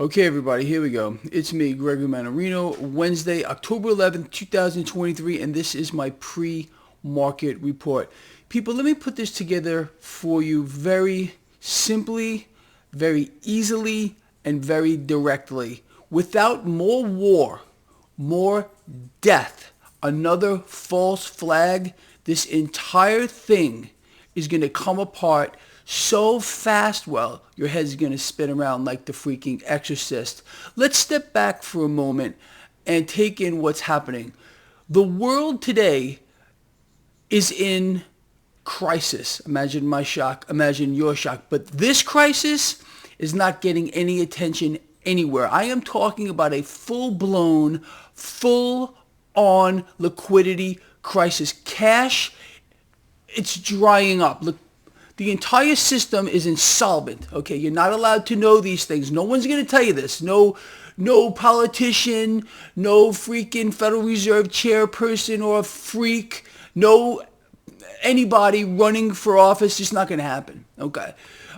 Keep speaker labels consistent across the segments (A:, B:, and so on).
A: Okay, everybody, here we go. It's me, Gregory Mannarino, Wednesday, October 11th, 2023, and this is my pre-market report. People, let me put this together for you very simply, very easily, and very directly. Without more war, more death, another false flag, this entire thing is going to come apart so fast, well, your head's going to spin around like the freaking exorcist. Let's step back for a moment and take in what's happening. The world today is in crisis. Imagine my shock, imagine your shock. But this crisis is not getting any attention anywhere. I am talking about a full-blown, full-on liquidity crisis. Cash, it's drying up. Look, the entire system is insolvent. Okay, you're not allowed to know these things. No one's going to tell you this. No politician, no freaking Federal Reserve chairperson or a freak, no anybody running for office. It's not going to happen. Okay.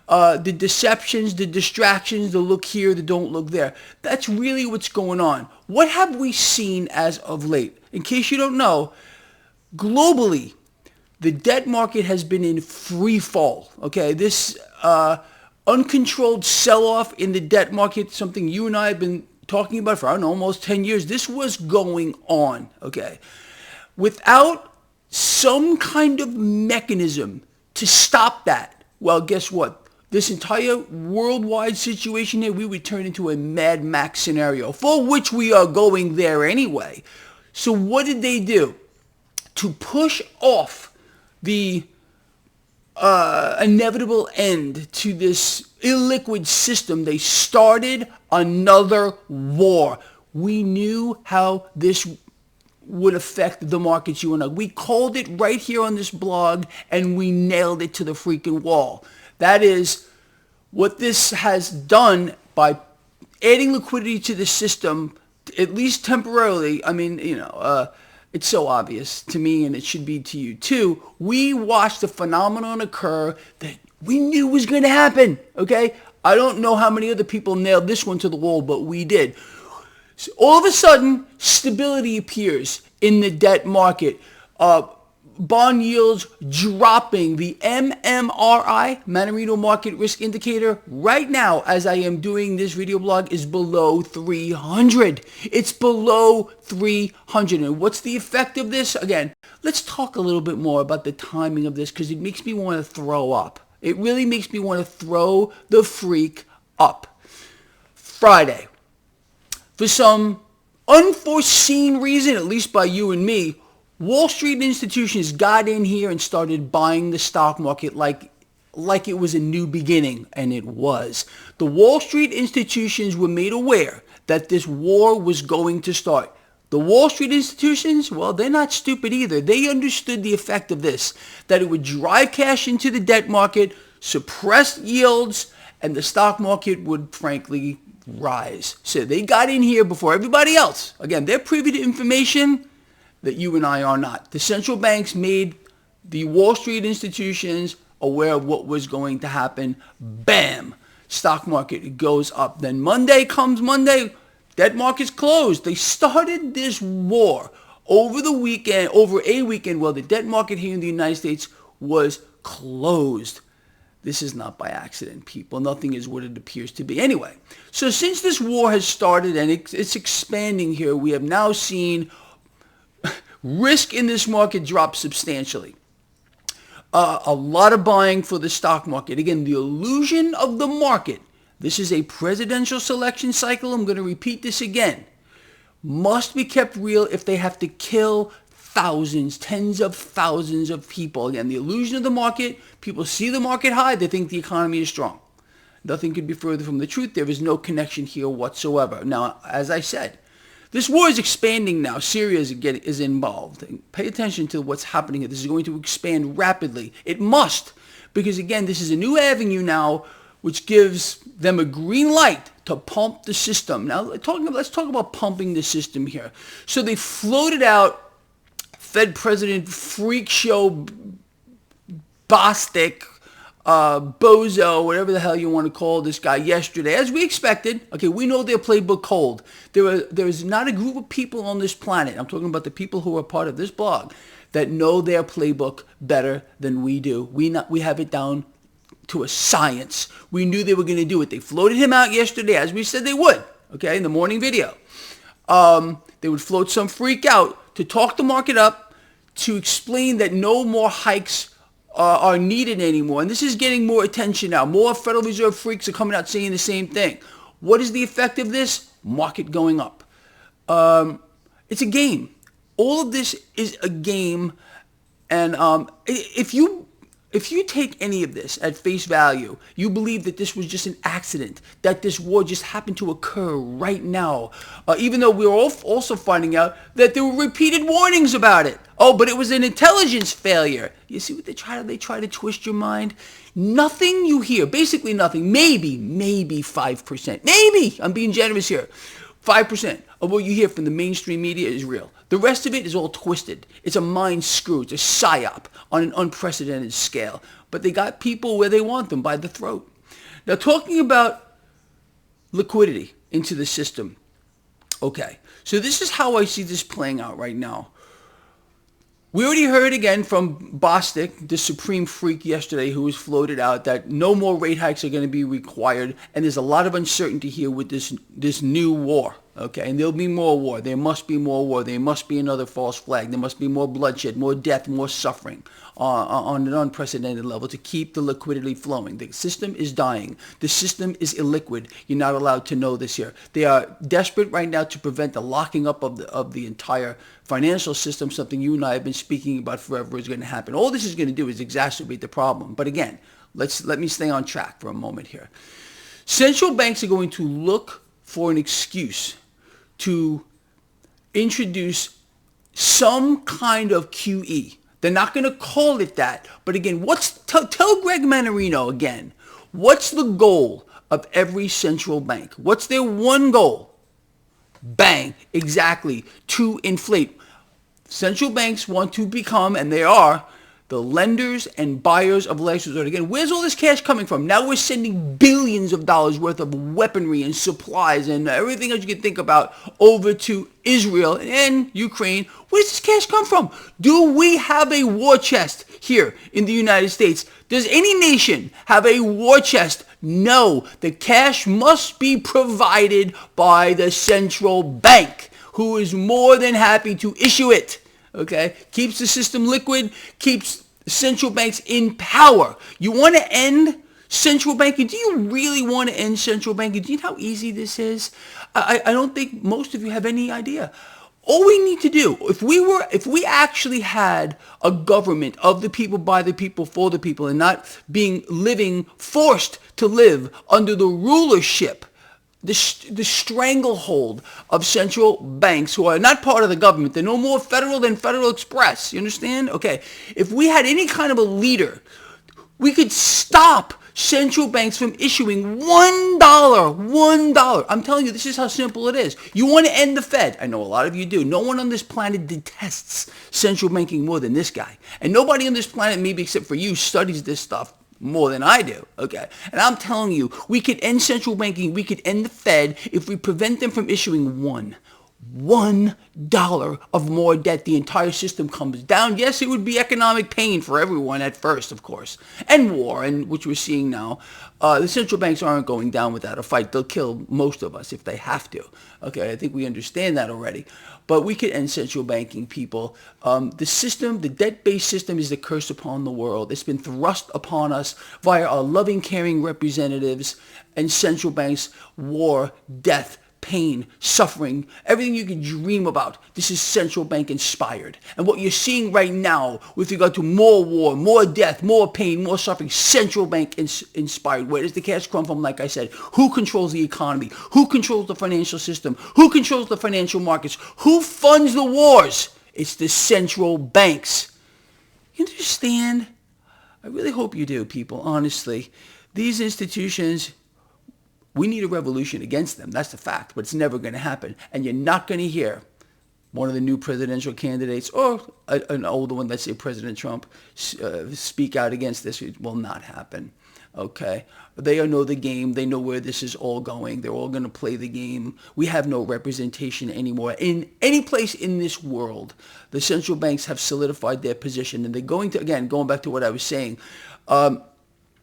A: The deceptions, the distractions, the look here, the don't look there. That's really what's going on. What have we seen as of late? In case you don't know, globally, the debt market has been in free fall. Okay, this uncontrolled sell-off in the debt market, something you and I have been talking about for, I don't know, almost 10 years. This was going on, okay? Without some kind of mechanism to stop that, well, guess what? This entire worldwide situation here, we would turn into a Mad Max scenario, for which we are going there anyway. So what did they do? To push off the inevitable end to this illiquid system, they started another war. We knew how this would affect the markets, you and I. We called it right here on this blog, and we nailed it to the freaking wall. That is what this has done by adding liquidity to the system, at least temporarily. I mean, it's so obvious to me, and it should be to you too. We watched a phenomenon occur that we knew was going to happen, okay? I don't know how many other people nailed this one to the wall, but we did. So all of a sudden, stability appears in the debt market. Bond yields dropping. The MMRI, Mannarino Market Risk Indicator, right now, as I am doing this video blog, is below 300. It's below 300. And what's the effect of this? Again, let's talk a little bit more about the timing of this, because it makes me want to throw up. It really makes me want to throw the freak up. Friday, for some unforeseen reason, at least by you and me, Wall Street institutions got in here and started buying the stock market like it was a new beginning, and it was. The Wall Street institutions were made aware that this war was going to start. The Wall Street institutions, well, they're not stupid either. They understood the effect of this, that it would drive cash into the debt market, suppress yields, and the stock market would, frankly, rise. So they got in here before everybody else. Again, they're privy to information that you and I are not. The central banks made the Wall Street institutions aware of what was going to happen. Bam! Stock market goes up. Then Monday comes Monday, debt market's closed. They started this war over the weekend, over a weekend, well, the debt market here in the United States was closed. This is not by accident, people. Nothing is what it appears to be. Anyway, so since this war has started and it's expanding here, we have now seen risk in this market drop substantially. A lot of buying for the stock market. Again, the illusion of the market. This is a presidential selection cycle. I'm going to repeat this again. Must be kept real if they have to kill thousands, tens of thousands of people. Again, the illusion of the market. People see the market high. They think the economy is strong. Nothing could be further from the truth. There is no connection here whatsoever. Now, as I said, this war is expanding now. Syria is involved. Pay attention to what's happening here. This is going to expand rapidly. It must, because again, this is a new avenue now, which gives them a green light to pump the system. Now, let's talk about pumping the system here. So they floated out Fed President Freak Show Bostic bozo, whatever the hell you want to call this guy, yesterday, as we expected. Okay, we know their playbook cold. There is not a group of people on this planet, I'm talking about the people who are part of this blog, that know their playbook better than we do. We have it down to a science. We knew they were going to do it. They floated him out yesterday, as we said they would, okay, in the morning video. They would float some freak out to talk the market up, to explain that no more hikes are needed anymore. And this is getting more attention now. More Federal Reserve freaks are coming out saying the same thing. What is the effect of this? Market going up. It's a game. All of this is a game. And if you take any of this at face value, you believe that this was just an accident, that this war just happened to occur right now, even though we're also finding out that there were repeated warnings about it. Oh, but it was an intelligence failure. You see what they try to twist your mind? Nothing you hear, basically nothing, maybe 5%, maybe, I'm being generous here, 5% of what you hear from the mainstream media is real. The rest of it is all twisted. It's a mind screw. It's a psyop on an unprecedented scale. But they got people where they want them, by the throat. Now, talking about liquidity into the system. Okay, so this is how I see this playing out right now. We already heard again from Bostic, the supreme freak yesterday, who was floated out that no more rate hikes are going to be required, and there's a lot of uncertainty here with this new war. Okay, and there'll be more war. There must be more war. There must be another false flag. There must be more bloodshed, more death, more suffering on an unprecedented level to keep the liquidity flowing. The system is dying. The system is illiquid. You're not allowed to know this here. They are desperate right now to prevent the locking up of the entire financial system, something you and I have been speaking about forever is going to happen. All this is going to do is exacerbate the problem. But again, let me stay on track for a moment here. Central banks are going to look for an excuse to introduce some kind of QE. They're not going to call it that. But again, tell Greg Mannarino again, what's the goal of every central bank? What's their one goal? Bang, exactly, to inflate. Central banks want to become, and they are, the lenders and buyers of last resort. Again, where's all this cash coming from? Now we're sending billions of dollars worth of weaponry and supplies and everything else you can think about over to Israel and Ukraine. Where does this cash come from? Do we have a war chest here in the United States? Does any nation have a war chest? No. The cash must be provided by the central bank, who is more than happy to issue it. Okay, keeps the system liquid, keeps central banks in power. You want to end central banking? Do you really want to end central banking? Do you know how easy this is? I don't think most of you have any idea. All we need to do, if we actually had a government of the people, by the people, for the people, and not forced to live under the rulership, the stranglehold of central banks who are not part of the government. They're no more federal than Federal Express. You understand? Okay. If we had any kind of a leader, we could stop central banks from issuing $1. I'm telling you, this is how simple it is. You want to end the Fed. I know a lot of you do. No one on this planet detests central banking more than this guy. And nobody on this planet, maybe except for you, studies this stuff more than I do, okay? And I'm telling you, we could end central banking, we could end the Fed if we prevent them from issuing $1 of more debt. The entire system comes down. Yes, it would be economic pain for everyone at first, of course, and war, and which we're seeing now. The central banks aren't going down without a fight. They'll kill most of us if they have to. Okay, I think we understand that already. But we could end central banking, people. The system, the debt-based system, is the curse upon the world. It's been thrust upon us via our loving, caring representatives, and central banks, war, death, pain, suffering, everything you can dream about. This is central bank inspired. And what you're seeing right now with regard to more war, more death, more pain, more suffering, central bank inspired. Where does the cash come from? Like I said, who controls the economy? Who controls the financial system? Who controls the financial markets? Who funds the wars? It's the central banks. You understand? I really hope you do, people, honestly. These institutions, we need a revolution against them. That's the fact, but it's never going to happen. And you're not going to hear one of the new presidential candidates or an older one, let's say President Trump, speak out against this. It will not happen. Okay? They know the game. They know where this is all going. They're all going to play the game. We have no representation anymore. In any place in this world, the central banks have solidified their position. And they're going to, again, going back to what I was saying,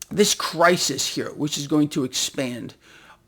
A: this crisis here, which is going to expand,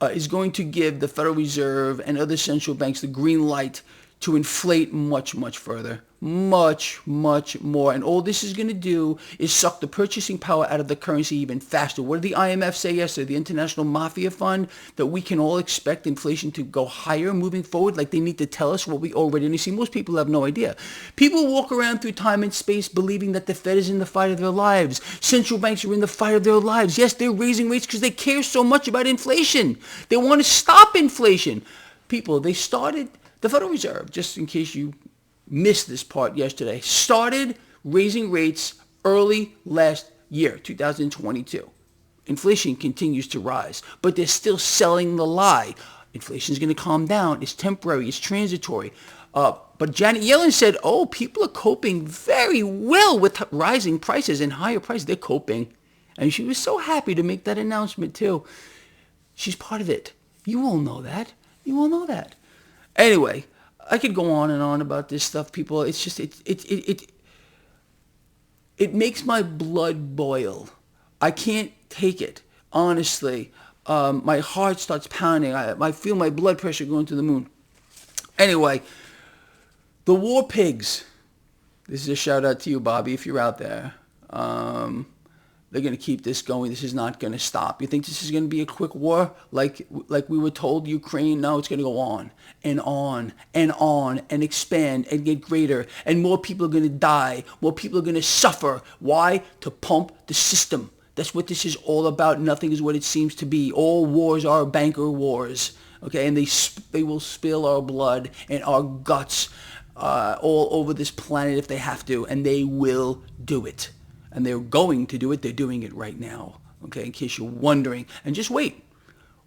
A: is going to give the Federal Reserve and other central banks the green light to inflate much, much further, much, much more. And all this is going to do is suck the purchasing power out of the currency even faster. What did the IMF say yesterday, the International Mafia Fund, that we can all expect inflation to go higher moving forward? Like they need to tell us what we already see. Most people have no idea. People walk around through time and space believing that the Fed is in the fight of their lives. Central banks are in the fight of their lives. Yes, they're raising rates because they care so much about inflation. They want to stop inflation. People, they started... The Federal Reserve, just in case you missed this part yesterday, started raising rates early last year, 2022. Inflation continues to rise, but they're still selling the lie. Inflation is going to calm down. It's temporary. It's transitory. But Janet Yellen said, oh, people are coping very well with rising prices and higher prices. They're coping. And she was so happy to make that announcement, too. She's part of it. You all know that. You all know that. Anyway, I could go on and on about this stuff, people. It's just, it makes my blood boil. I can't take it, honestly. My heart starts pounding. I feel my blood pressure going to the moon. Anyway, the war pigs. This is a shout out to you, Bobby, if you're out there. They're going to keep this going. This is not going to stop. You think this is going to be a quick war like we were told Ukraine? No, it's going to go on and on and on and expand and get greater. And more people are going to die. More people are going to suffer. Why? To pump the system. That's what this is all about. Nothing is what it seems to be. All wars are banker wars. Okay, and they will spill our blood and our guts all over this planet if they have to. And they will do it. And they're going to do it. They're doing it right now. Okay, in case you're wondering. And just wait.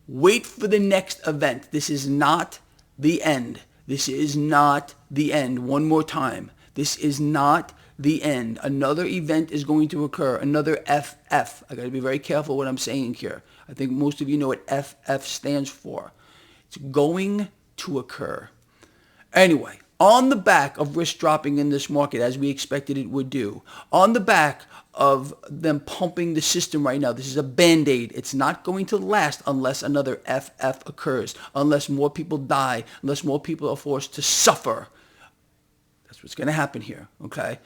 A: Wait for the next event. This is not the end. This is not the end. One more time. This is not the end. Another event is going to occur. Another FF. I got to be very careful what I'm saying here. I think most of you know what FF stands for. It's going to occur. Anyway, on the back of risk dropping in this market, as we expected it would do, on the back of them pumping the system right now, this is a Band-Aid. It's not going to last unless another FF occurs, unless more people die, unless more people are forced to suffer. That's what's going to happen here, okay?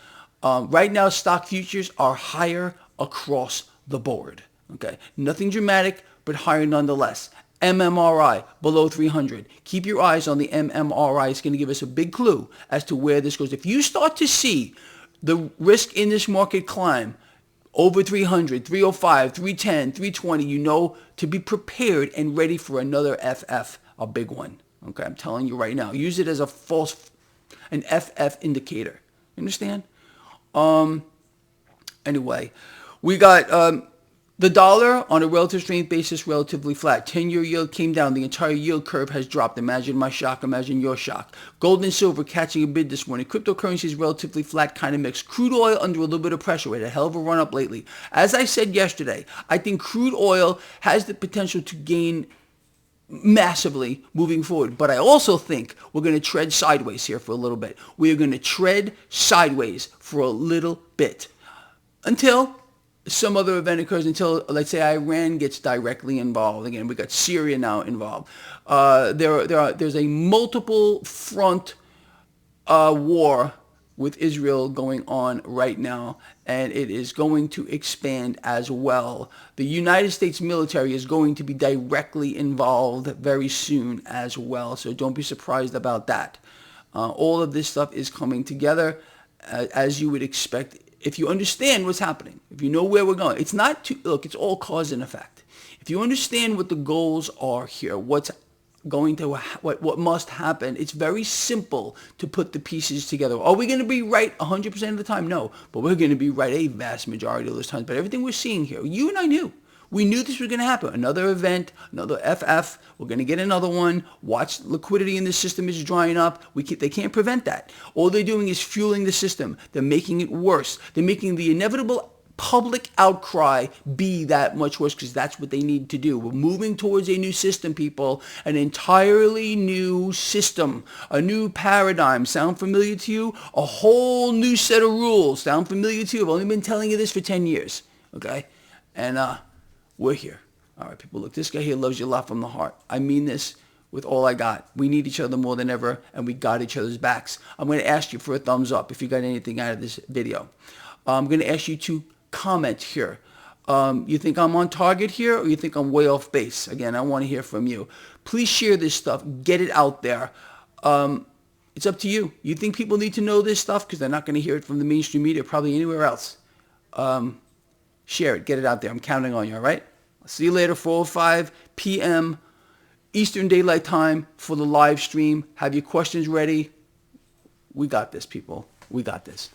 A: Right now, stock futures are higher across the board, okay? Nothing dramatic, but higher nonetheless. MMRI below 300. Keep your eyes on the MMRI. It's going to give us a big clue as to where this goes. If you start to see the risk in this market climb over 300, 305, 310, 320, you know to be prepared and ready for another FF, a big one. Okay, I'm telling you right now. Use it as an FF indicator. Understand? Anyway, we got the dollar on a relative strength basis relatively flat. 10-year yield came down. The entire yield curve has dropped. Imagine my shock. Imagine your shock. Gold and silver catching a bid this morning. Cryptocurrencies relatively flat, kind of mixed. Crude oil under a little bit of pressure. We had a hell of a run up lately. As I said yesterday, I think crude oil has the potential to gain massively moving forward. But I also think we're going to tread sideways here for a little bit. We are going to tread sideways for a little bit until some other event occurs, until, let's say, Iran gets directly involved. Again, we got Syria now involved. There's a multiple front war with Israel going on right now, and it is going to expand as well. The United States military is going to be directly involved very soon as well, so don't be surprised about that. All of this stuff is coming together as you would expect. If you understand what's happening, if you know where we're going, it's not too, look, it's all cause and effect. If you understand what the goals are here, what must happen, it's very simple to put the pieces together. Are we going to be right 100% of the time? No, but we're going to be right a vast majority of those times. But everything we're seeing here, you and I knew. We knew this was going to happen. Another event, another FF. We're going to get another one. Watch, liquidity in the system is drying up. They can't prevent that. All they're doing is fueling the system. They're making it worse. They're making the inevitable public outcry be that much worse because that's what they need to do. We're moving towards a new system, people, an entirely new system, a new paradigm. Sound familiar to you? A whole new set of rules. Sound familiar to you? I've only been telling you this for 10 years, okay? And we're here. All right, people, look, this guy here loves you a lot from the heart. I mean this with all I got. We need each other more than ever, and we got each other's backs. I'm going to ask you for a thumbs up if you got anything out of this video. I'm going to ask you to comment here. You think I'm on target here, or you think I'm way off base? Again, I want to hear from you. Please share this stuff. Get it out there. It's up to you. You think people need to know this stuff because they're not going to hear it from the mainstream media, probably anywhere else. Share it. Get it out there. I'm counting on you, all right? I'll see you later, 4:05 p.m. Eastern Daylight Time for the live stream. Have your questions ready. We got this, people. We got this.